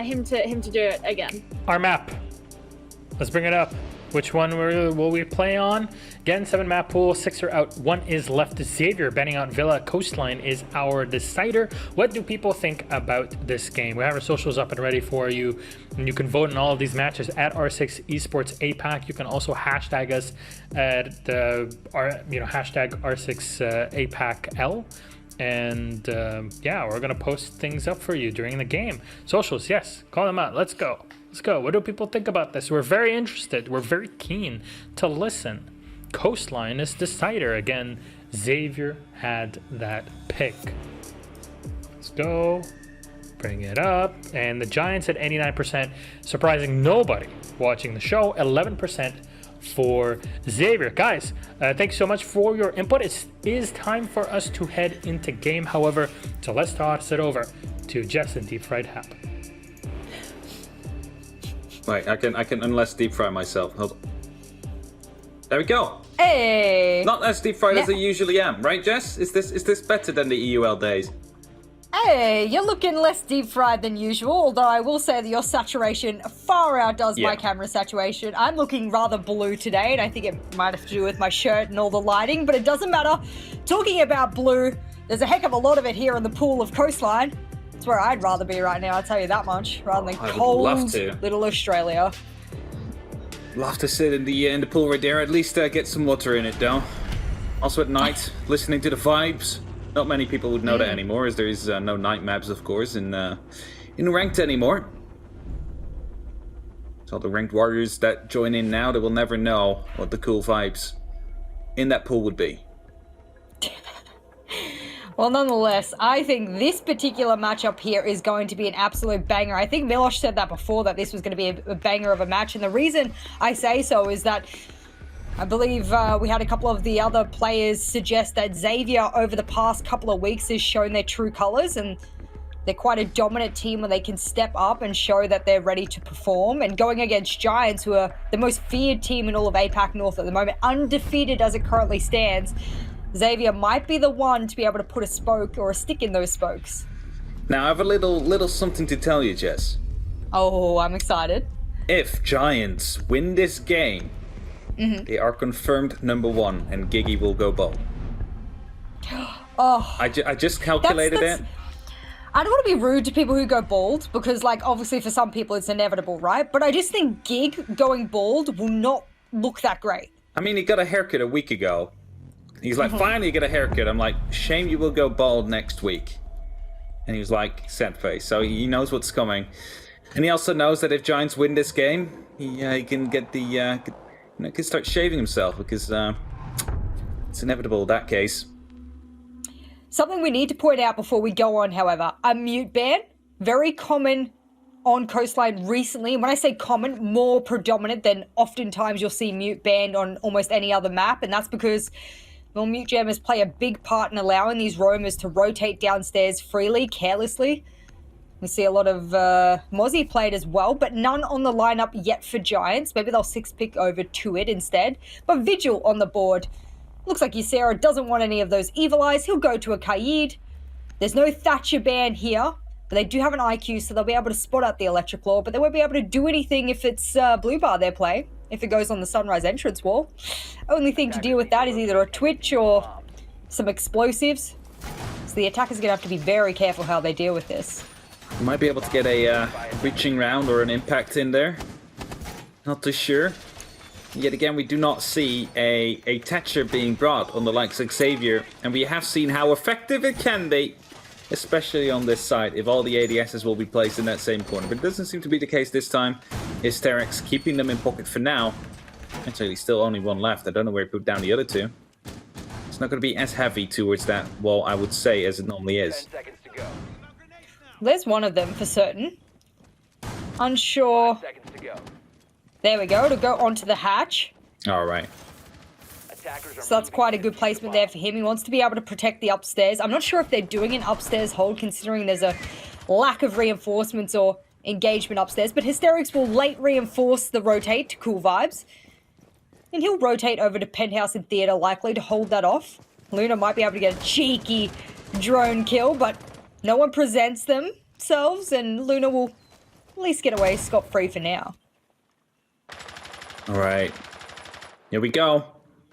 him to do it again. Our map. Let's bring it up. Which one will we play on? Again, 7 map pool, 6 are out, 1 is left. Xavier betting on Villa Coastline is our decider. What do people think about this game? We have our socials up and ready for you, and you can vote in all of these matches at R6 Esports APAC. You can also hashtag us at hashtag R6 APAC L. And yeah, we're gonna post things up for you during the game. Socials, yes, call them out. Let's go. Let's go. What do people think about this? We're very interested. We're very keen to listen. Coastline is decider. Again, Xavier had that pick. Let's go. Bring it up. And the Giants at 89%, surprising nobody watching the show. 11% for Xavier. Guys, thanks so much for your input. It is time for us to head into game, however, so let's toss it over to Jess and Deep Fried Hap. Right, I can unless deep fry myself. Hold on. There we go. Hey. Not as deep fried as I usually am, right, Jess? Is this better than the EUL days? Hey, you're looking less deep fried than usual, although I will say that your saturation far outdoes my camera saturation. I'm looking rather blue today, and I think it might have to do with my shirt and all the lighting, but it doesn't matter. Talking about blue, there's a heck of a lot of it here in the pool of Coastline. It's where I'd rather be right now, I'll tell you that much, rather than cold little Australia. Love to sit in the pool right there, at least get some water in it though. Also at night, listening to the vibes. Not many people would know that anymore, as there is no night maps, of course, in ranked anymore. So the ranked warriors that join in now, they will never know what the cool vibes in that pool would be. Well, nonetheless, I think this particular matchup here is going to be an absolute banger. I think Milosh said that before, that this was going to be a banger of a match, and the reason I say so is that I believe we had a couple of the other players suggest that Xavier over the past couple of weeks has shown their true colors, and they're quite a dominant team when they can step up and show that they're ready to perform. And going against Giants, who are the most feared team in all of APAC North at the moment, undefeated as it currently stands, Xavier might be the one to be able to put a spoke or a stick in those spokes. Now, I have a little something to tell you, Jess. Oh, I'm excited. If Giants win this game, they are confirmed #1, and Giggy will go bald. Oh, I just calculated it. I don't want to be rude to people who go bald, because, like, obviously for some people it's inevitable, right? But I just think Gig going bald will not look that great. I mean, he got a haircut a week ago. He's like, finally you get a haircut. I'm like, shame you will go bald next week. And he was like, sad face. So he knows what's coming. And he also knows that if Giants win this game, he can get the can start shaving himself, because it's inevitable in that case. Something we need to point out before we go on, however, a mute ban, very common on Coastline recently. And when I say common, more predominant than oftentimes you'll see mute banned on almost any other map. And that's because, well, mute jammers play a big part in allowing these roamers to rotate downstairs freely, carelessly. We see a lot of Mozzie played as well, but none on the lineup yet for Giants. Maybe they'll 6-pick over to it instead. But Vigil on the board. Looks like Ysera doesn't want any of those Evil Eyes. He'll go to a Kaid. There's no Thatcher ban here, but they do have an IQ, so they'll be able to spot out the Electric Law, but they won't be able to do anything if it's Blue Bar they're playing, if it goes on the Sunrise entrance wall. Only thing to deal with that is either a Twitch or some explosives. So the attacker's going to have to be very careful how they deal with this. You might be able to get a reaching round or an impact in there. Not too sure. Yet again, we do not see a Thatcher being brought on the likes of Xavier, and we have seen how effective it can be, especially on this side, if all the ADSs will be placed in that same corner. But it doesn't seem to be the case this time. Hysterix keeping them in pocket for now. Actually, still only one left. I don't know where he put down the other two. It's not going to be as heavy towards that wall, I would say, as it normally is. 10 seconds to go. There's one of them for certain. Unsure. 5 seconds to go. There we go, to go onto the hatch. All right. Attackers are So that's quite a good placement there for him. He wants to be able to protect the upstairs. I'm not sure if they're doing an upstairs hold, considering there's a lack of reinforcements or engagement upstairs. But Hysterix will late reinforce the rotate to cool vibes. And he'll rotate over to Penthouse and Theatre, likely to hold that off. Luna might be able to get a cheeky drone kill, but no one presents themselves, and Luna will at least get away scot-free for now. All right. Here we go.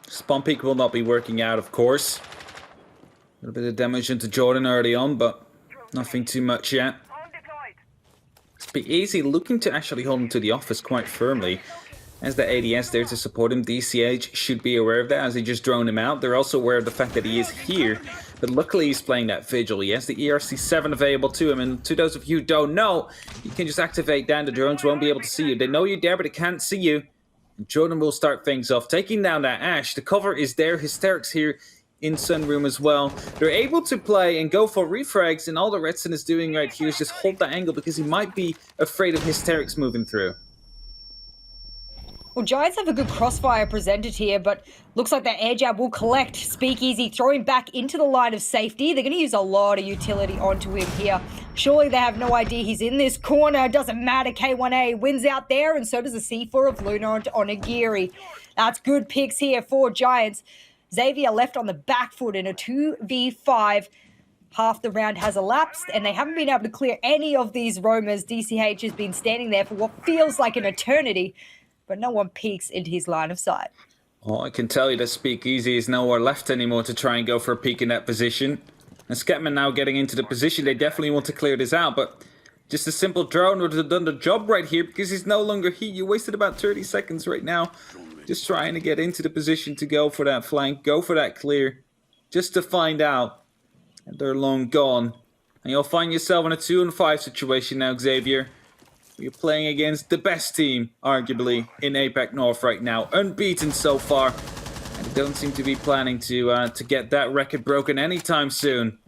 Spawn peak will not be working out, of course. A little bit of damage into Jordan early on, but nothing too much yet. It's Be Easy looking to actually hold him to the office quite firmly. As the ADS there to support him, DCH should be aware of that as he just drone him out. They're also aware of the fact that he is here, but luckily he's playing that Vigil. He has the ERC-7 available to him, and to those of you who don't know, you can just activate that and the drones won't be able to see you. They know you're there, but they can't see you. And Jordan will start things off, taking down that Ash. The cover is there, Hysterics here in Sunroom as well. They're able to play and go for refrags, and all the Redson is doing right here is just hold that angle because he might be afraid of Hysterics moving through. Well, Giants have a good crossfire presented here, but looks like that air jab will collect. Speakeasy throwing back into the line of safety. They're going to use a lot of utility onto him here. Surely they have no idea he's in this corner. Doesn't matter. K1A wins out there, and so does the C4 of Luna onto Onigiri. That's good picks here for Giants. Xavier left on the back foot in a 2v5. Half the round has elapsed, and they haven't been able to clear any of these roamers. DCH has been standing there for what feels like an eternity, but no one peeks into his line of sight. Oh, I can tell you that Speakeasy is nowhere left anymore to try and go for a peek in that position. And Skepman now getting into the position, they definitely want to clear this out, but just a simple drone would have done the job right here because he's no longer here. You wasted about 30 seconds right now just trying to get into the position to go for that flank, go for that clear, just to find out that they're long gone. And you'll find yourself in a 2-5 situation now, Xavier. You're playing against the best team, arguably, in APAC North right now. Unbeaten so far. And they don't seem to be planning to get that record broken anytime soon.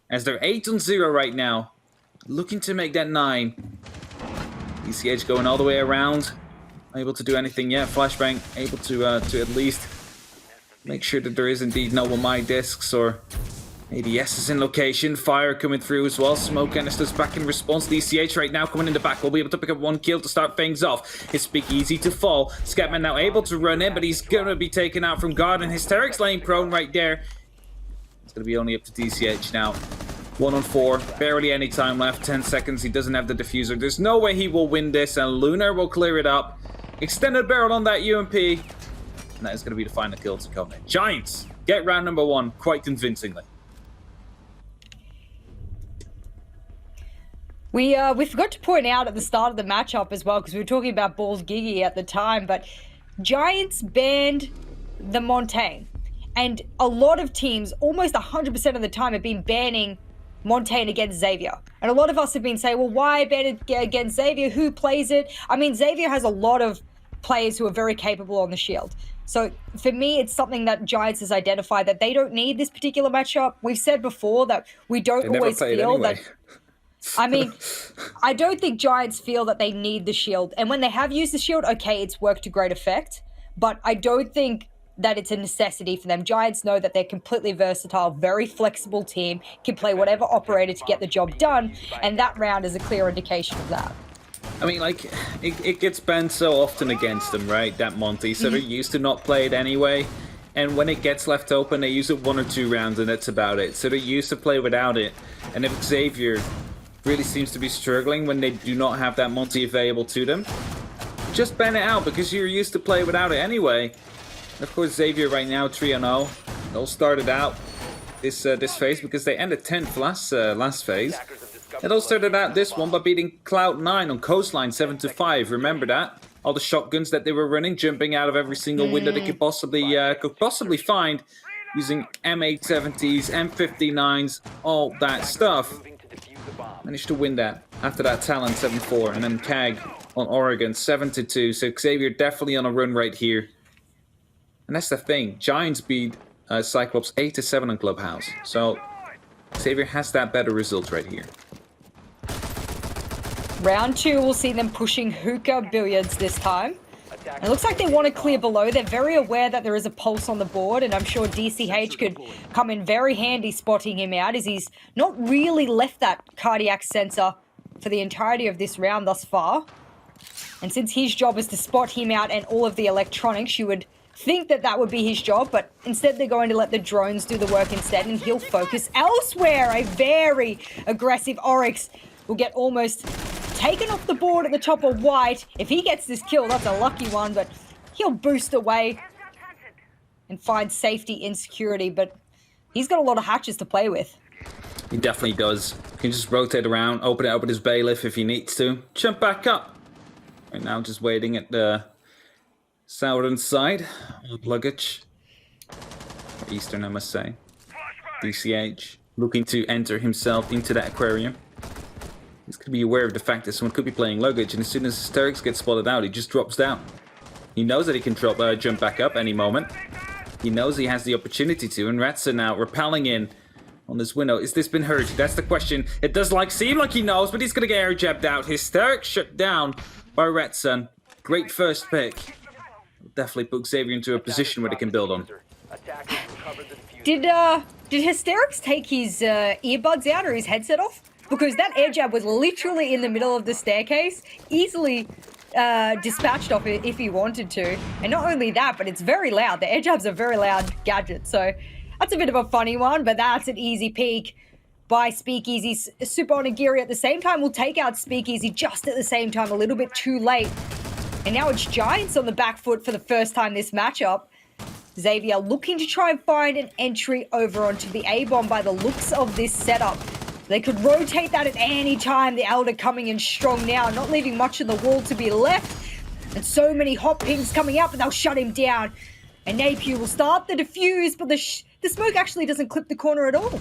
As they're 8-0 right now. Looking to make that 9. DCH going all the way around. Able to do anything yet. Flashbang able to at least make sure that there is indeed no my discs or ADS is in location. Fire coming through as well. Smoke canisters back in response. DCH right now coming in the back. Will be able to pick up 1 kill to start things off. It's Speakeasy to fall. Scatman now able to run in, but he's going to be taken out from guard. And Hysterics laying prone right there. It's going to be only up to DCH now. 1 on 4. Barely any time left. 10 seconds. He doesn't have the diffuser. There's no way he will win this. And Lunar will clear it up. Extended barrel on that UMP. And that is going to be the final kill to come in. Giants get round number 1 quite convincingly. We forgot to point out at the start of the matchup as well, because we were talking about Balls Gigi at the time, but Giants banned the Montaigne. And a lot of teams, almost 100% of the time, have been banning Montaigne against Xavier. And a lot of us have been saying, well, why ban it against Xavier? Who plays it? I mean, Xavier has a lot of players who are very capable on the shield. So for me, it's something that Giants has identified that they don't need this particular matchup. We've said before that we don't always feel that... I mean, I don't think Giants feel that they need the shield. And when they have used the shield, okay, it's worked to great effect. But I don't think that it's a necessity for them. Giants know that they're completely versatile, very flexible team, can play whatever operator to get the job done. And that round is a clear indication of that. I mean, like, it gets banned so often against them, right? That Monty. So they're used to not play it anyway. And when it gets left open, they use it 1 or 2 rounds and that's about it. So they're used to play without it. And if Xavier really seems to be struggling when they do not have that Monty available to them, just ban it out because you're used to play without it anyway. And of course, Xavier right now 3-0. They all started out this phase because they ended 10th last phase. It all started out this one by beating Cloud9 on Coastline 7-5. Remember that? All the shotguns that they were running, jumping out of every single window they could possibly find, using M870s, M59s, all that stuff. Managed to win that after that Talon 7-4, and then CAG on Oregon 7-2. So Xavier definitely on a run right here. And that's the thing. Giants beat Cyclops 8-7 on Clubhouse. So Xavier has that better result right here. Round 2, we'll see them pushing hookah billiards this time. It looks like they want to clear below. They're very aware that there is a pulse on the board, and I'm sure DCH could come in very handy spotting him out, as he's not really left that cardiac sensor for the entirety of this round thus far. And since his job is to spot him out and all of the electronics, you would think that that would be his job, but instead they're going to let the drones do the work instead, and he'll focus elsewhere. A very aggressive Oryx will get almost taken off the board at the top of white. If he gets this kill, that's a lucky one, but he'll boost away and find safety in security, but he's got a lot of hatches to play with. He definitely does. He can just rotate around, open it up with his bailiff if he needs to. Jump back up. Right now, just waiting at the southern side of luggage. Or eastern, I must say. DCH looking to enter himself into that aquarium. He's going to be aware of the fact that someone could be playing luggage, and as soon as Hysterics gets spotted out, he just drops down. He knows that he can jump back up any moment. He knows he has the opportunity to, and Ratsa now repelling in on this window. Is this been heard? That's the question. It does seem like he knows, but he's going to get air jabbed out. Hysterics shut down by Ratson. Great first pick. Definitely put Xavier into a position where they can build on. Did Hysterics take his earbuds out or his headset off? Because that air jab was literally in the middle of the staircase, easily dispatched off it if he wanted to. And not only that, but it's very loud. The air jab's a very loud gadget, so that's a bit of a funny one, but that's an easy peek by Speakeasy. Super Onigiri at the same time will take out Speakeasy just at the same time, a little bit too late. And now it's Giants on the back foot for the first time this matchup. Xavier looking to try and find an entry over onto the A-bomb by the looks of this setup. They could rotate that at any time. The Elder coming in strong now, not leaving much of the wall to be left. And so many hot pings coming out, but they'll shut him down. And Napier will start the defuse, but the smoke actually doesn't clip the corner at all.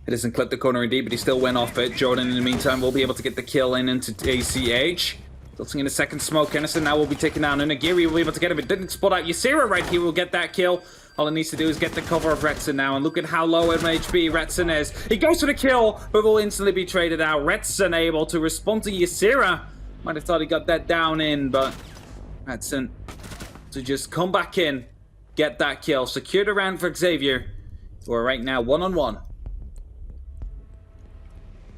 It doesn't clip the corner indeed, but he still went off it. Jordan, in the meantime, will be able to get the kill into ACH. Tilting in a second smoke. Kennison now will be taken down. Unagiri will be able to get him. It didn't spot out Ysera right here. Will get that kill. All it needs to do is get the cover of Retson now. And look at how low MHP Retson is. He goes for the kill, but will instantly be traded out. Retson able to respond to Ysera. Might have thought he got that down in, but Retson to just come back in, get that kill. Secure the round for Xavier. We're right now 1-on-1.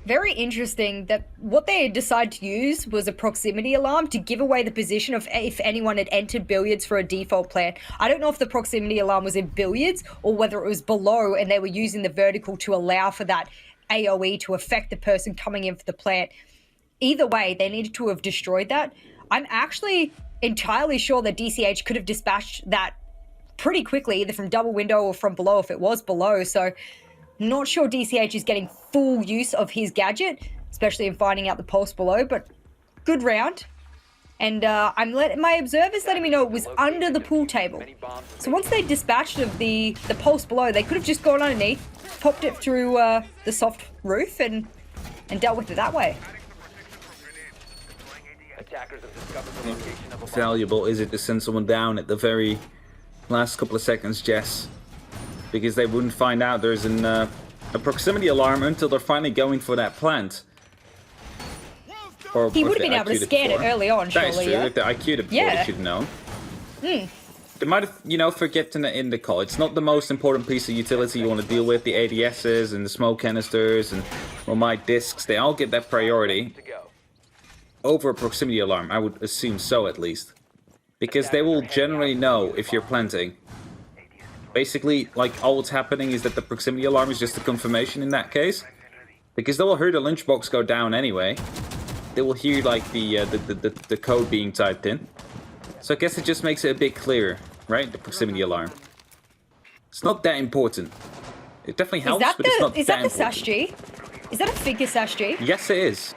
Very interesting that what they decided to use was a proximity alarm to give away the position of if anyone had entered billiards for a default plan. I don't know if the proximity alarm was in billiards or whether it was below and they were using the vertical to allow for that AoE to affect the person coming in for the plant. Either way, they needed to have destroyed that. I'm actually entirely sure that DCH could have dispatched that pretty quickly, either from double window or from below if it was below. So not sure DCH is getting full use of his gadget, especially in finding out the pulse below, but good round. And my observer's letting me know it was under the pool table. So once they dispatched of the pulse below, they could have just gone underneath, popped it through the soft roof and dealt with it that way. How valuable is it to send someone down at the very last couple of seconds, Jess? Because they wouldn't find out there's a proximity alarm until they're finally going for that plant. Or he would have been able to scan it early on, surely. That is true. Yeah? If they IQ'd it before, they should have known. They might have, forget to in the call. It's not the most important piece of utility you want to deal with. The ADSs and the smoke canisters and my discs, they all get that priority over a proximity alarm. I would assume so, at least. Because they will generally know if you're planting. Basically, like, all what's happening is that the proximity alarm is just a confirmation in that case. Because they will hear the lunchbox go down anyway. They will hear, like, the code being typed in. So I guess it just makes it a bit clearer, right? The proximity alarm. It's not that important. It definitely helps, but it's not that important. Is that the Sash G? Is that a figure Sash G? Yes, it is.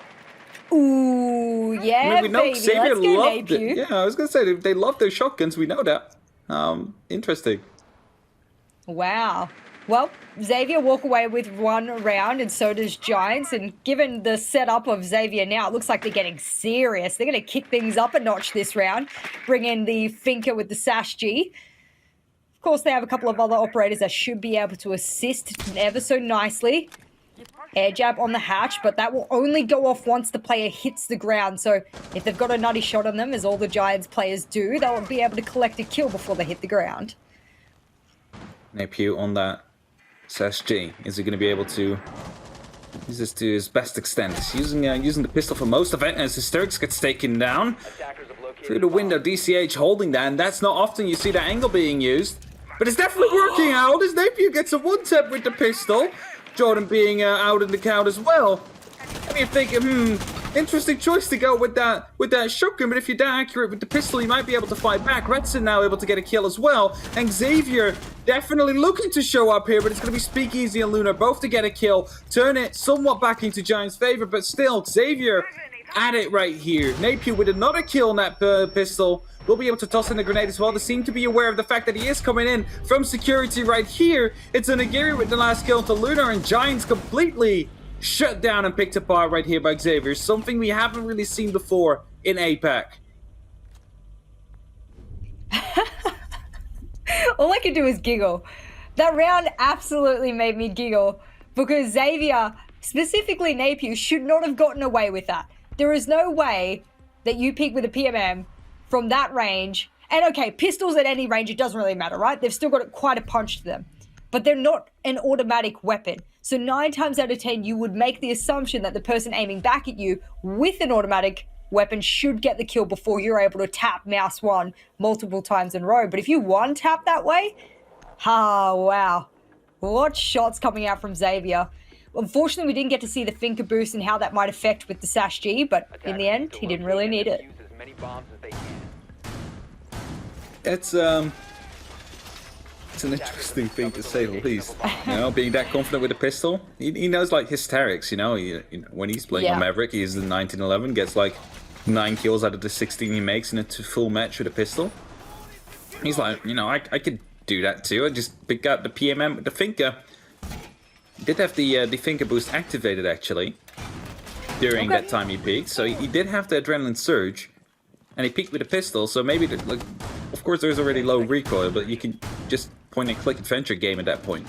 Ooh, yeah, we know baby. Xavier Let's go, loved it. Napier. Yeah, I was going to say, they love their shotguns. We know that. Interesting. Wow. Well, Xavier walk away with one round, and so does Giants. And given the setup of Xavier now, it looks like they're getting serious. They're going to kick things up a notch this round, bring in the Finker with the Sash G. Of course, they have a couple of other operators that should be able to assist ever so nicely. Air jab on the hatch, but that will only go off once the player hits the ground. So if they've got a nutty shot on them, as all the Giants players do, they'll be able to collect a kill before they hit the ground. Napier on that SSG. Is he going to be able to use this to his best extent? He's using the pistol for most of it as Hysterics gets taken down. Through the window, DCH holding that, and that's not often you see that angle being used. But it's definitely working out as Napier gets a one-tap with the pistol. Jordan being out in the count as well. And you're thinking, Interesting choice to go with that shotgun, but if you're that accurate with the pistol, you might be able to fight back. Redson now able to get a kill as well, and Xavier definitely looking to show up here, but it's going to be Speakeasy and Luna both to get a kill, turn it somewhat back into Giant's favor, but still, Xavier at it right here. Napier with another kill on that pistol. Will be able to toss in the grenade as well. They seem to be aware of the fact that he is coming in from security right here. It's a Nagiri with the last kill to Luna, and Giants completely shut down and picked apart right here by Xavier. Something we haven't really seen before in APAC. All I could do is giggle. That round absolutely made me giggle because Xavier, specifically Napier, should not have gotten away with that. There is no way that you peek with a PMM from that range. And okay, pistols at any range, it doesn't really matter, right? They've still got quite a punch to them. But they're not an automatic weapon. So 9 times out of 10, you would make the assumption that the person aiming back at you with an automatic weapon should get the kill before you're able to tap mouse 1 multiple times in a row. But if you one tap that way, wow. What shots coming out from Xavier. Unfortunately, we didn't get to see the finger boost and how that might affect with the Sash G, but in the end, he didn't really need it. It's an interesting thing to say the least. You know, being that confident with a pistol, he knows like hysterics. You know, when he's playing on Maverick, he's the 19-11, gets like 9 kills out of the 16 he makes in a full match with a pistol. He's like, you know, I could do that too. I just pick out the PMM with the finger. He did have the finger boost activated actually during that time he peaked, so he did have the adrenaline surge, and he peaked with a pistol. So maybe like, of course, there's already low recoil, but you can just point and click adventure game at that point.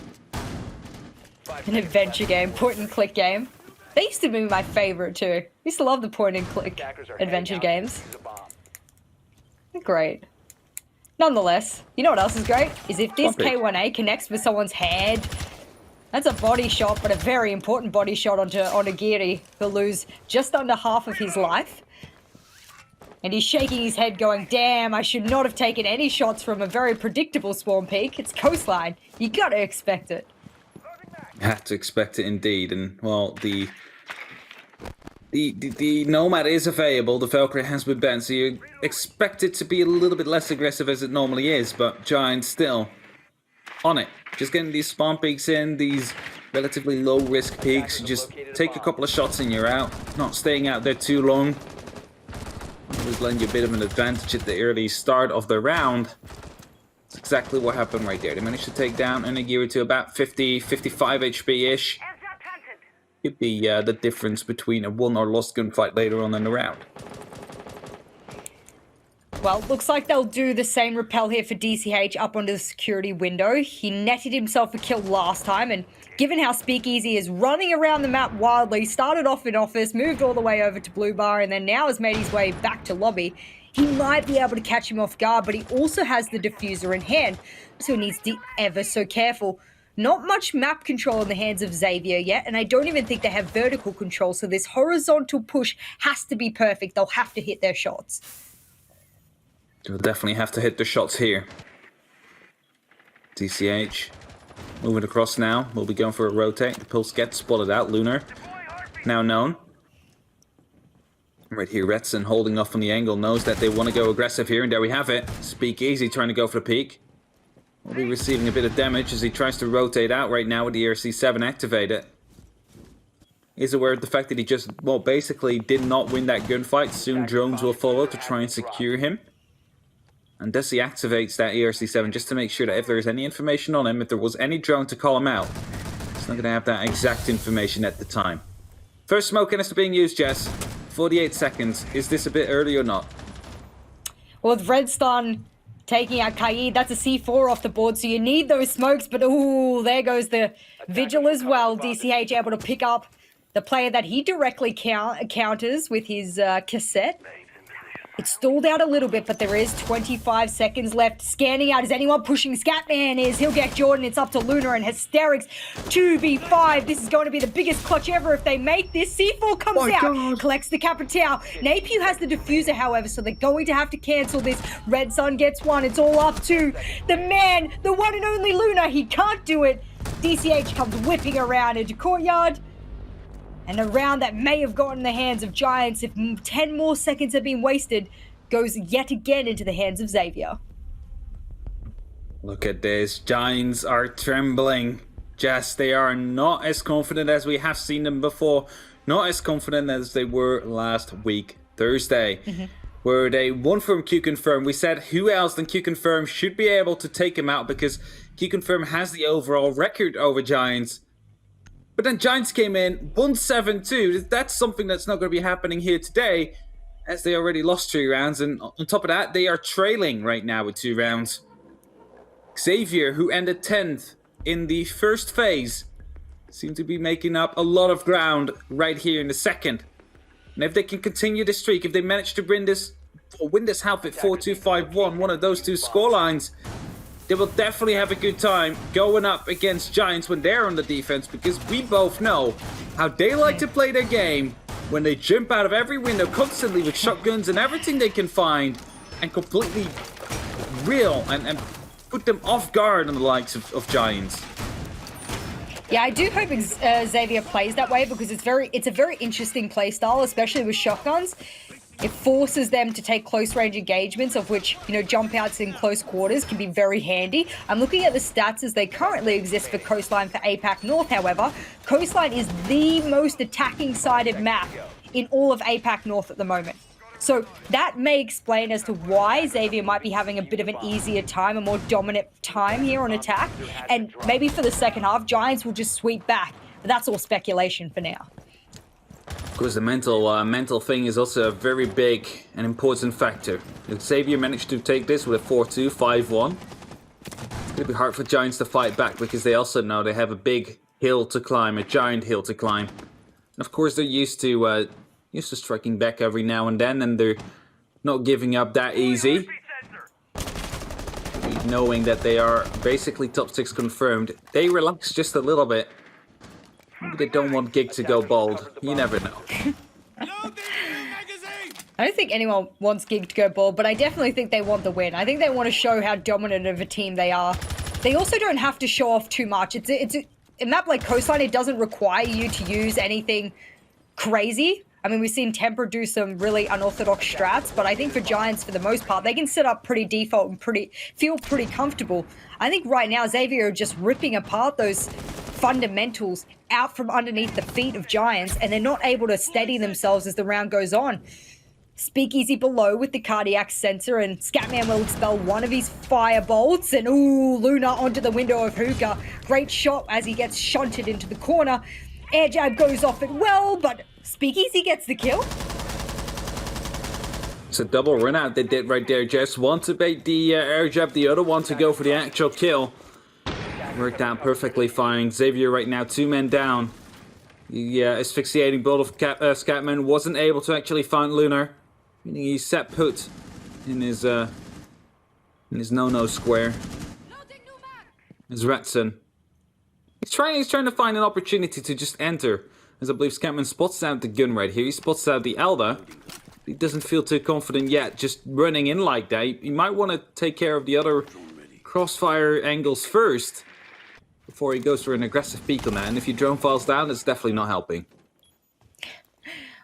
An adventure game, point and click game. They used to be my favorite too. I used to love the point and click adventure games. They're great. Nonetheless, you know what else is great? Is if this K1A connects with someone's head. That's a body shot, but a very important body shot onto Giri, who'll lose just under half of his life. And he's shaking his head going, damn, I should not have taken any shots from a very predictable spawn peak. It's Coastline. You gotta expect it. You have to expect it indeed. And, well, the Nomad is available. The Valkyrie has been banned, so you expect it to be a little bit less aggressive as it normally is. But Giant still on it. Just getting these spawn peaks in, these relatively low risk peaks. You just take a couple of shots and you're out. Not staying out there too long. Always lend you a bit of an advantage at the early start of the round. That's exactly what happened right there. They managed to take down Onigiri to about 50, 55 HP-ish. Could be the difference between a won or lost gunfight later on in the round. Well, looks like they'll do the same rappel here for DCH up onto the security window. He netted himself a kill last time, and given how Speakeasy is running around the map wildly, started off in office, moved all the way over to Blue Bar, and then now has made his way back to lobby, he might be able to catch him off guard, but he also has the diffuser in hand, so he needs to be ever so careful. Not much map control in the hands of Xavier yet, and I don't even think they have vertical control, so this horizontal push has to be perfect. They'll have to hit their shots. They'll definitely have to hit the shots here. DCH moving across now. We'll be going for a rotate. The pulse gets spotted out. Lunar now known. Right here, Redson holding off on the angle. Knows that they want to go aggressive here, and there we have it. Speakeasy trying to go for the peak. Will be receiving a bit of damage as he tries to rotate out right now with the ERC-7 activated. He's aware of the fact that he just, well, basically did not win that gunfight. Soon drones will follow to try and secure him. And thus he activates that ERC-7 just to make sure that if there is any information on him, if there was any drone to call him out, he's not going to have that exact information at the time. First smoke canister being used, Jess. 48 seconds. Is this a bit early or not? Well, with Redstone taking out Kaid, that's a C4 off the board, so you need those smokes, but ooh, there goes the Vigil as well. DCH able to pick up the player that he directly counters with his cassette. It stalled out a little bit, but there is 25 seconds left. Scanning out, is anyone pushing? Scatman is. He'll get Jordan. It's up to Luna and Hysterics. 2v5. This is going to be the biggest clutch ever if they make this. C4 comes out, collects the Capitao. Napier has the diffuser, however, so they're going to have to cancel this. Red Sun gets one. It's all up to the man, the one and only Luna. He can't do it. DCH comes whipping around into courtyard. And a round that may have gotten in the hands of Giants if 10 more seconds had been wasted goes yet again into the hands of Xavier. Look at this. Giants are trembling. Jess, they are not as confident as we have seen them before. Not as confident as they were last week, Thursday. Where they won from Q-Confirm. We said who else than Q-Confirm should be able to take him out because Q-Confirm has the overall record over Giants. But then Giants came in, won 7-2. That's something that's not going to be happening here today, as they already lost 3 rounds. And on top of that, they are trailing right now with 2 rounds. Xavier, who ended 10th in the first phase, seem to be making up a lot of ground right here in the second. And if they can continue this streak, if they manage to win this half at 4-2, 5-1, one of those 2 scorelines, they will definitely have a good time going up against Giants when they're on the defense, because we both know how they like to play their game when they jump out of every window constantly with shotguns and everything they can find and completely reel and put them off guard on the likes of Giants. Yeah, I do hope Xavier plays that way because it's a very interesting play style, especially with shotguns. It forces them to take close range engagements, of which, jump outs in close quarters can be very handy. I'm looking at the stats as they currently exist for Coastline for APAC North, however. Coastline is the most attacking sided map in all of APAC North at the moment. So that may explain as to why Xavier might be having a bit of an easier time, a more dominant time here on attack. And maybe for the second half, Giants will just sweep back. But that's all speculation for now. Of course, the mental thing is also a very big and important factor. If Xavier managed to take this with a 4-2, 5-1, it's going to be hard for Giants to fight back because they also know they have a big hill to climb, a giant hill to climb. And of course, they're used to striking back every now and then, and they're not giving up that easy. Knowing that they are basically top 6 confirmed, they relax just a little bit. Maybe they don't want Gig to go bold. You never know. I don't think anyone wants Gig to go bold, but I definitely think they want the win. I think they want to show how dominant of a team they are. They also don't have to show off too much. It's a map like Coastline, it doesn't require you to use anything crazy. I mean, we've seen Temper do some really unorthodox strats, but I think for Giants, for the most part, they can set up pretty default and feel pretty comfortable. I think right now, Xavier are just ripping apart those fundamentals out from underneath the feet of Giants, and they're not able to steady themselves as the round goes on. Speakeasy below with the cardiac sensor, and Scatman will expel one of his fire bolts, and Luna onto the window of Hookah. Great shot as he gets shunted into the corner. Air jab goes off it well, but Speakeasy gets the kill. It's a double run out they did right there, Jess. One to bait the air jab, the other one to go for the actual kill. Worked out perfectly fine. Xavier right now 2 men down. The asphyxiating bolt of Scatman wasn't able to actually find Lunar, meaning he set put in his no-no square. As Ratson. He's trying to find an opportunity to just enter. As I believe Scatman spots out the gun right here. He spots out the Elder. He doesn't feel too confident yet, just running in like that. He might want to take care of the other crossfire angles first before he goes for an aggressive peek on that. And if your drone falls down, it's definitely not helping.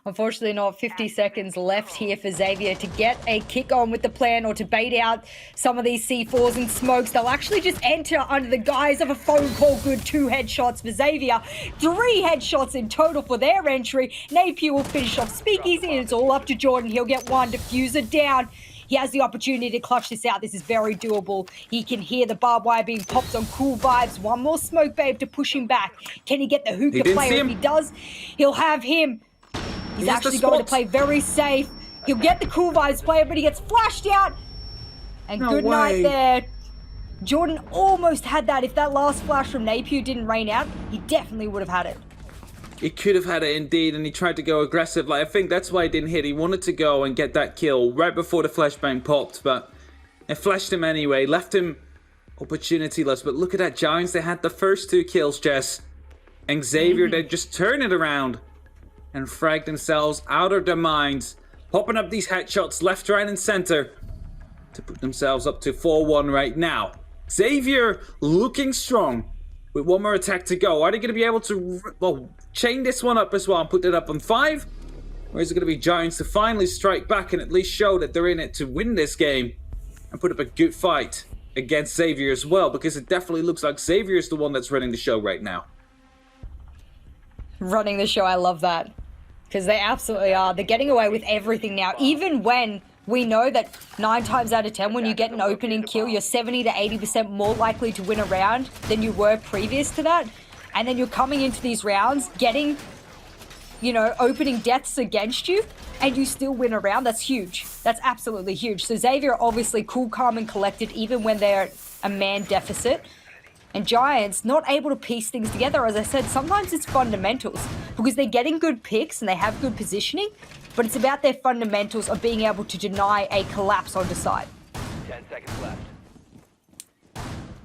Unfortunately not 50 seconds left here for Xavier to get a kick on with the plan or to bait out some of these C4s and smokes. They'll actually just enter under the guise of a phone call. Good 2 headshots for Xavier. 3 headshots in total for their entry. Napier will finish off Speakeasy, and it's all up to Jordan. He'll get 1 diffuser down. He has the opportunity to clutch this out. This is very doable. He can hear the barbed wire being popped on Cool Vibes. 1 more smoke babe to push him back. Can he get the Hookah player? If he does, he'll have him. He's actually going to play very safe. He'll get the Cool Vibes player, but he gets flashed out. And good night there. Jordan almost had that. If that last flash from Napier didn't rain out, he definitely would have had it. He could have had it indeed, and he tried to go aggressive. I think that's why he didn't hit. He wanted to go and get that kill right before the flashbang popped, but it flashed him anyway. Left him opportunityless. But look at that, Giants. They had the first 2 kills, Jess. And Xavier, they just turn it around and frag themselves out of their minds, popping up these headshots left, right, and center to put themselves up to 4-1 right now. Xavier looking strong, with one more attack to go. Are they going to be able to, well, chain this one up as well and put it up on 5? Or is it going to be Giants to finally strike back and at least show that they're in it to win this game and put up a good fight against Xavier as well? Because it definitely looks like Xavier is the one that's running the show right now. Running the show, I love that. Because they absolutely are. They're getting away with everything now. Even when we know that 9 times out of 10, when you get an opening kill, you're 70 to 80% more likely to win a round than you were previous to that. And then you're coming into these rounds, getting, you know, opening deaths against you, and you still win a round. That's huge. That's absolutely huge. So Xavier obviously cool, calm, and collected, even when they're at a man deficit. And Giants not able to piece things together. As I said, sometimes it's fundamentals, because they're getting good picks and they have good positioning, but it's about their fundamentals of being able to deny a collapse on the side. 10 seconds left.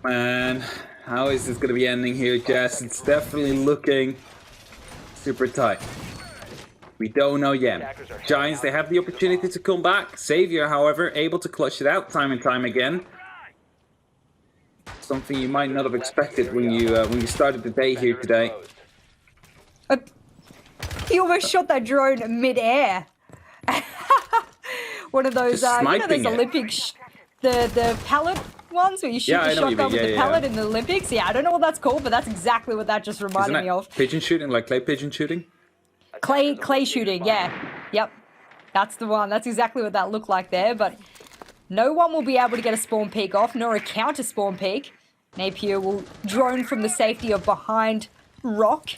Man, how is this going to be ending here, Jess? It's definitely looking super tight. We don't know yet. Giants, they have the opportunity to come back. Xavier, however, able to clutch it out time and time again. Something you might not have expected when you started the day here today. He almost shot that drone mid-air. One of those, you know, those Olympics, the pallet ones where you shoot the shotgun with the pallet in the Olympics. Yeah, I don't know what that's called, but that's exactly what that just reminded me of. Pigeon shooting, like clay pigeon shooting? Clay shooting, yeah. Yep. That's the one. That's exactly what that looked like there, but no one will be able to get a spawn peek off, nor a counter spawn peek. Napier will drone from the safety of behind rock.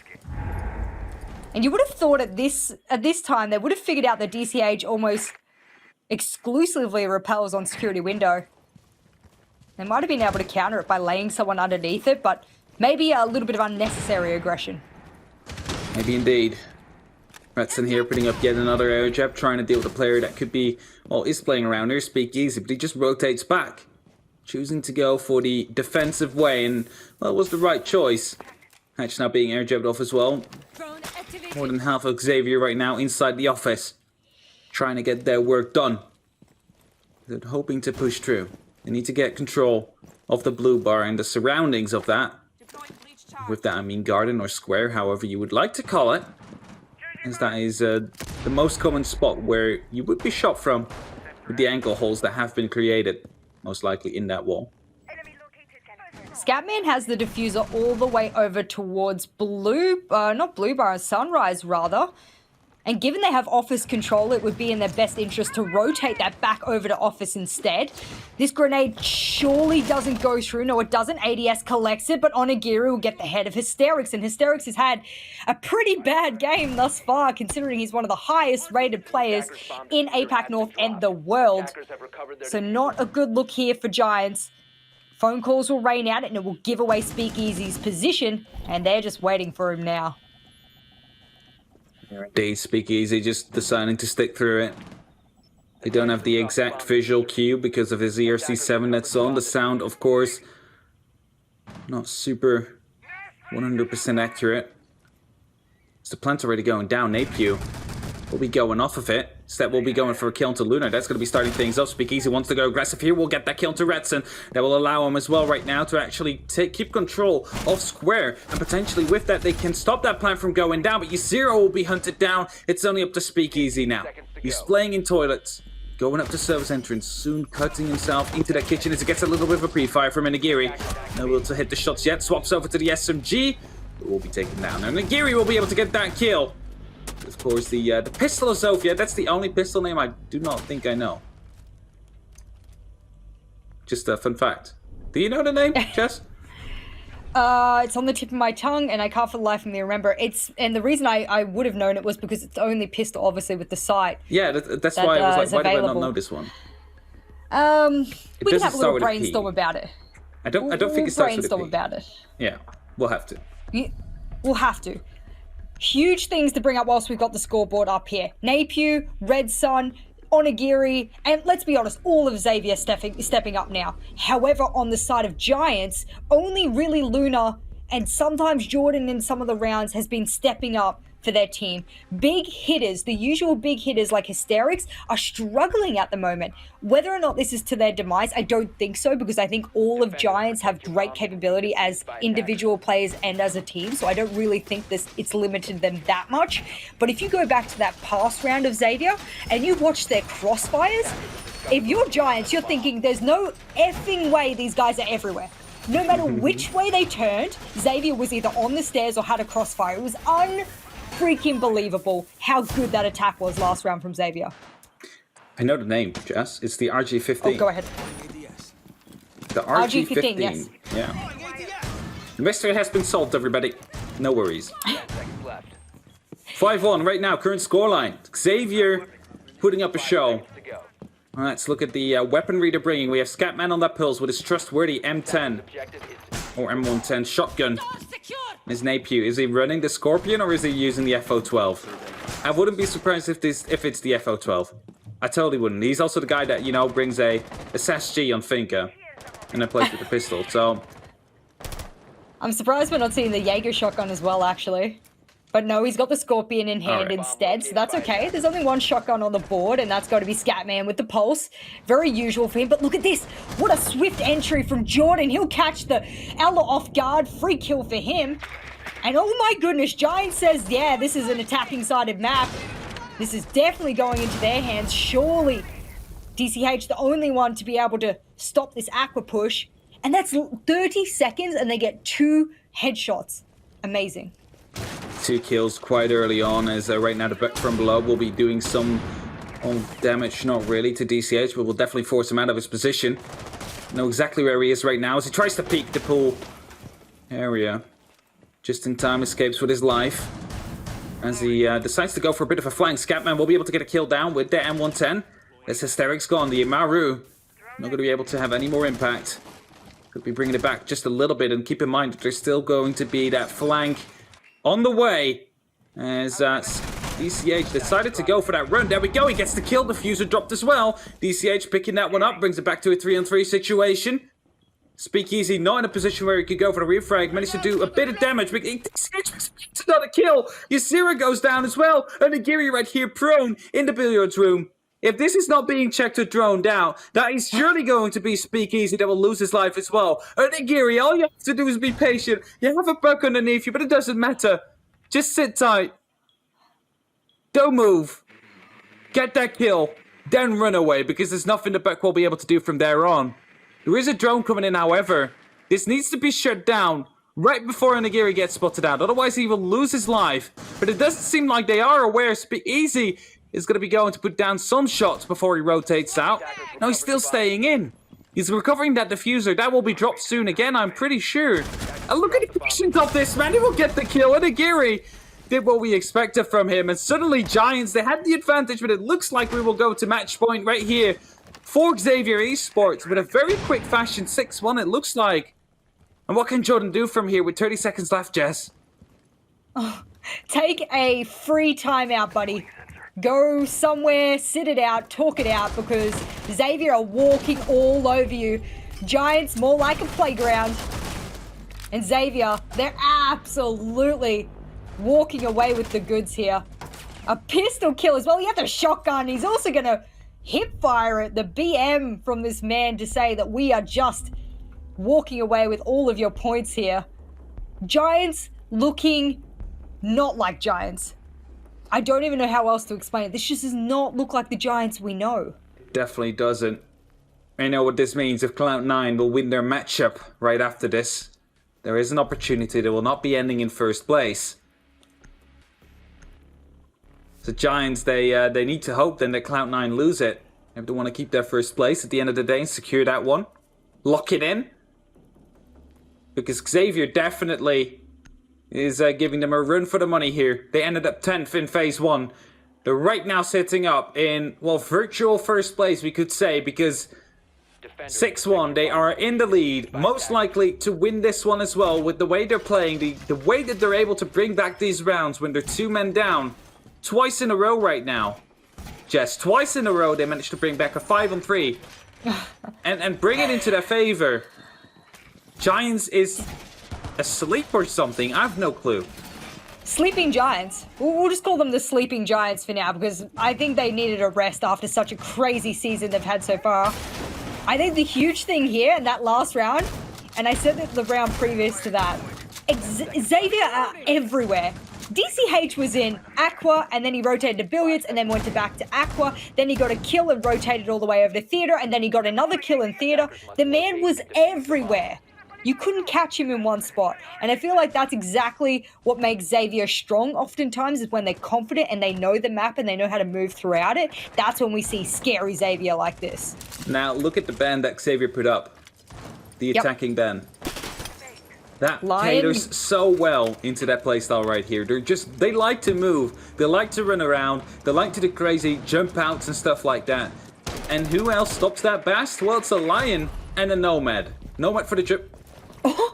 And you would have thought at this time they would have figured out that DCH almost exclusively repels on security window. They might have been able to counter it by laying someone underneath it, but maybe a little bit of unnecessary aggression. Maybe indeed. Retson here putting up yet another air jab, trying to deal with a player that could be, well, is playing around here, Speakeasy, but he just rotates back. Choosing to go for the defensive way, and, well, it was the right choice. Hatch now being air jabbed off as well. More than half of Xavier right now inside the office. Trying to get their work done. They're hoping to push through. They need to get control of the blue bar and the surroundings of that. With that I mean garden or square, however you would like to call it. As that is the most common spot where you would be shot from with the ankle holes that have been created, most likely in that wall. Scatman has the diffuser all the way over towards not Blue Bar, Sunrise rather. And given they have office control, it would be in their best interest to rotate that back over to office instead. This grenade surely doesn't go through. No, it doesn't. ADS collects it, but Onigiri will get the head of Hysterics. And Hysterics has had a pretty bad game thus far, considering he's one of the highest rated players in APAC North and the world. So not a good look here for Giants. Phone calls will rain out and it will give away Speakeasy's position, and they're just waiting for him now. Indeed, Speakeasy just deciding to stick through it. They don't have the exact visual cue because of his ERC7 that's on. The sound, of course, not super 100% accurate. Is the plant already going down? Napier will be going off of it. Step will be going for a kill to Lunar. That's going to be starting things up. Speakeasy wants to go aggressive here. We'll get that kill to Retson. That will allow him as well right now to actually keep control of Square. And potentially with that, they can stop that plant from going down. But Yuziro will be hunted down. It's only up to Speakeasy now. He's playing in toilets. Going up to service entrance. Soon cutting himself into that kitchen as he gets a little bit of a pre-fire from Nagiri. No able to hit the shots yet. Swaps over to the SMG. It will be taken down. Now Nagiri will be able to get that kill. Of course, the pistol of Zofia, that's the only pistol name I do not think I know. Just a fun fact. Do you know the name, Jess? It's on the tip of my tongue, and I can't for the life of me remember. And the reason I would have known it was because it's the only pistol, obviously, with the sight. Yeah, that's why I was like, why did I not know this one? We can have a little brainstorm about it. I don't think it starts with a P. Brainstorm about it. Yeah, we'll have to. We'll have to. Huge things to bring up whilst we've got the scoreboard up here. Napier, Red Sun, Onigiri, and let's be honest, all of Xavier stepping up now. However, on the side of Giants, only really Luna and sometimes Jordan in some of the rounds has been stepping up for their team. Big hitters, the usual big hitters like Hysterics, are struggling at the moment. Whether or not this is to their demise, I don't think so, because I think all of Giants have great capability as individual players and as a team, so I don't really think it's limited them that much. But if you go back to that past round of Xavier and you watch their crossfires, if you're Giants, you're thinking there's no effing way these guys are everywhere. No matter which way they turned, Xavier was either on the stairs or had a crossfire. It was unfreaking believable how good that attack was last round from Xavier. I know the name, Jess. It's the RG-15. Oh, go ahead. The RG-15. yes. Yeah. The mystery has been solved, everybody. No worries. 10 seconds left. 5-1 right now, current scoreline. Xavier putting up a show. To go. All right, let's look at the weaponry they're bringing. We have Scatman on that pulse with his trustworthy M10 Objective is or M110 shotgun. His Napew. Is he running the Scorpion or is he using the FO12? I wouldn't be surprised if it's the FO12. I totally wouldn't. He's also the guy that, you know, brings a SSG on Finka and then plays with the pistol. So I'm surprised we're not seeing the Jaeger shotgun as well, actually. But no, he's got the Scorpion in hand instead, so that's okay. There's only one shotgun on the board, and that's got to be Scatman with the Pulse. Very usual for him, but look at this. What a swift entry from Jordan. He'll catch the Ella off guard. Free kill for him. And oh my goodness, Giant says, yeah, this is an attacking-sided map. This is definitely going into their hands. Surely DCH, the only one to be able to stop this Aqua push. And that's 30 seconds, and they get 2 headshots. Amazing. 2 kills quite early on, as right now the back from below will be doing some damage, not really to DCH, but will definitely force him out of his position. Know exactly where he is right now as he tries to peek the pool area. Just in time, escapes with his life. As he decides to go for a bit of a flank, Scatman will be able to get a kill down with the M110. This Hysteric's gone, the Amaru not going to be able to have any more impact. Could be bringing it back just a little bit, and keep in mind that there's still going to be that flank on the way, as DCH decided to go for that run. There we go, he gets the kill, diffuser dropped as well. DCH picking that one up, brings it back to a 3-on-3 situation. Speakeasy not in a position where he could go for the refrag, managed to do a bit of damage, but DCH not a kill. Ysira goes down as well, and Nagiri right here prone in the billiards room. If this is not being checked or droned down, that is surely going to be Speakeasy that will lose his life as well. Nagiri, all you have to do is be patient. You have a buck underneath you, but it doesn't matter. Just sit tight. Don't move. Get that kill. Then run away, because there's nothing the buck will be able to do from there on. There is a drone coming in, however. This needs to be shut down right before Nagiri gets spotted out. Otherwise, he will lose his life. But it doesn't seem like they are aware. Speakeasy is going to be going to put down some shots before he rotates out. No, he's still staying in. He's recovering that diffuser. That will be dropped soon again, I'm pretty sure. And look at the patience of this, man. He will get the kill. And Nagiri did what we expected from him. And suddenly, Giants, they had the advantage, but it looks like we will go to match point right here for Xavier Esports with a very quick fashion. 6-1, it looks like. And what can Jordan do from here with 30 seconds left, Jess? Oh, take a free timeout, buddy. Go somewhere, sit it out, talk it out, because Xavier are walking all over you. Giants more like a playground. And Xavier, they're absolutely walking away with the goods here. A pistol kill as well. He had the shotgun. He's also going to hip fire it. The BM from this man to say that we are just walking away with all of your points here. Giants looking not like Giants. I don't even know how else to explain it. This just does not look like the Giants we know. Definitely doesn't. I know what this means. If Cloud9 will win their matchup right after this, there is an opportunity that will not be ending in first place. The Giants, they need to hope then that Cloud9 lose it. If they want to keep their first place at the end of the day and secure that one. Lock it in. Because Xavier definitely is giving them a run for the money here. They ended up 10th in phase 1. They're right now sitting up in, well, virtual first place, we could say, because 6-1, they are in the lead, most likely to win this one as well with the way they're playing, the way that they're able to bring back these rounds when they're 2 men down. Twice in a row right now. Jess, twice in a row they managed to bring back a 5-on-3 and bring it into their favor. Giants is asleep or something, I have no clue. Sleeping Giants. We'll just call them the Sleeping Giants for now because I think they needed a rest after such a crazy season they've had so far. I think the huge thing here in that last round, and I said that the round previous to that, Xavier are everywhere. DCH was in Aqua, and then he rotated to Billiards, and then went back to Aqua. Then he got a kill and rotated all the way over to Theater, and then he got another kill in Theater. The man was everywhere. You couldn't catch him in one spot. And I feel like that's exactly what makes Xavier strong oftentimes, is when they're confident and they know the map and they know how to move throughout it. That's when we see scary Xavier like this. Now, look at the band that Xavier put up. The attacking band. That caters so well into that playstyle right here. They like to move. They like to run around. They like to do crazy jump outs and stuff like that. And who else stops that best? Well, it's a Lion and a Nomad. Nomad for the trip. Oh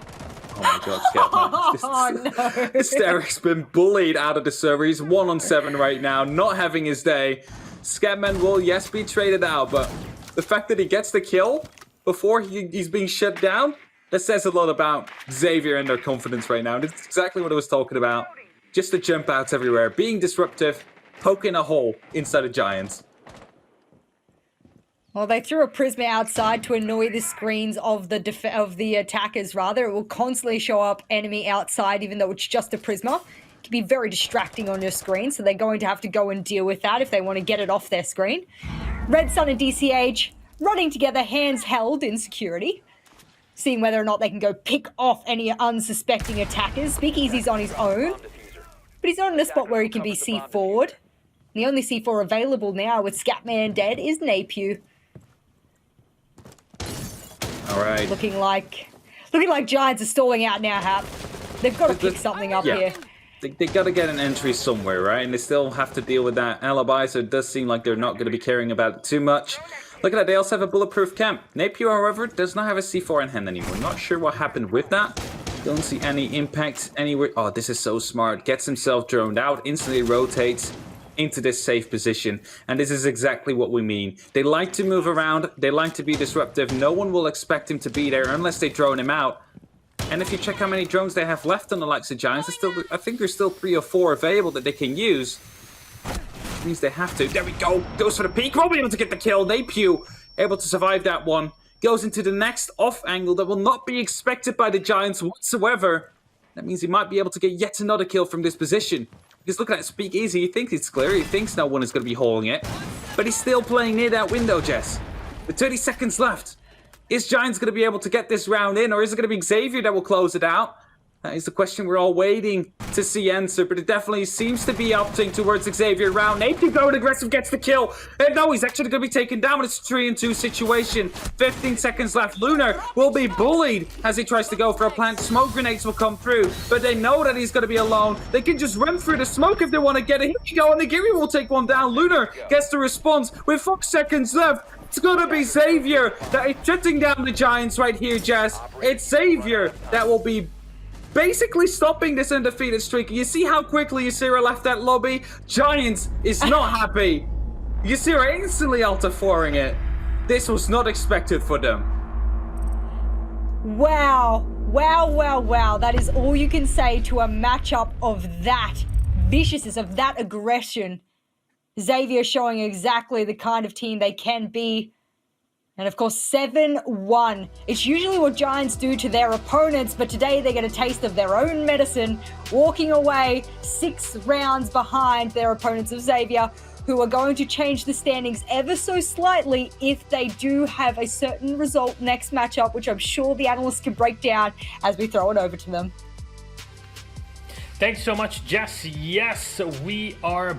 my god, Scatman. Oh no. Derek's been bullied out of the server. He's 1-on-7 right now, not having his day. Scatman will, yes, be traded out, but the fact that he gets the kill before he's being shut down, that says a lot about Xavier and their confidence right now. And it's exactly what I was talking about. Just the jump outs everywhere, being disruptive, poking a hole inside the Giants. Well, they threw a Prisma outside to annoy the screens of the attackers, rather. It will constantly show up enemy outside, even though it's just a Prisma. It can be very distracting on your screen, so they're going to have to go and deal with that if they want to get it off their screen. Red Sun and DCH running together, hands held in security, seeing whether or not they can go pick off any unsuspecting attackers. Speakeasy's on his own, but he's not in a spot where he can be C4'd. The only C4 available now with Scatman dead is Napew. All right. Looking like Giants are stalling out now, Hap. They've got to pick something up here. They got to get an entry somewhere, right? And they still have to deal with that alibi, so it does seem like they're not going to be caring about it too much. Look at that, they also have a bulletproof camp. Napier, however, does not have a C4 in hand anymore. Not sure what happened with that. Don't see any impact anywhere. Oh, this is so smart. Gets himself droned out, instantly rotates into this safe position. And this is exactly what we mean. They like to move around. They like to be disruptive. No one will expect him to be there unless they drone him out. And if you check how many drones they have left on the likes of Giants, I think there's still 3 or 4 available that they can use. Which means they have to. There we go. Goes for the peak. Won't be able to get the kill. Napew able to survive that one. Goes into the next off angle that will not be expected by the Giants whatsoever. That means he might be able to get yet another kill from this position. Because look at that Speakeasy. He thinks it's clear. He thinks no one is going to be hauling it. But he's still playing near that window, Jess. With 30 seconds left. Is Giants going to be able to get this round in? Or is it going to be Xavier that will close it out? That is the question we're all waiting to see answer, but it definitely seems to be opting towards Xavier round. Napier going aggressive, gets the kill. And no, he's actually going to be taken down. It's a 3-2 situation. 15 seconds left. Lunar will be bullied as he tries to go for a plant. Smoke grenades will come through, but they know that he's going to be alone. They can just run through the smoke if they want to get it. Here we go, and Nagiri will take one down. Lunar gets the response with 4 seconds left. It's going to be Xavier that is shutting down the Giants right here, Jazz. It's Xavier that will be basically stopping this undefeated streak. You see how quickly Ysira left that lobby? Giants is not happy. Ysira instantly alta-4ing it. This was not expected for them. Wow. Wow, wow, wow. That is all you can say to a matchup of that viciousness, of that aggression. Xavier showing exactly the kind of team they can be. And of course, 7-1. It's usually what Giants do to their opponents, but today they get a taste of their own medicine, walking away 6 rounds behind their opponents of Xavier, who are going to change the standings ever so slightly if they do have a certain result next matchup, which I'm sure the analysts can break down as we throw it over to them. Thanks so much, Jess. Yes, we are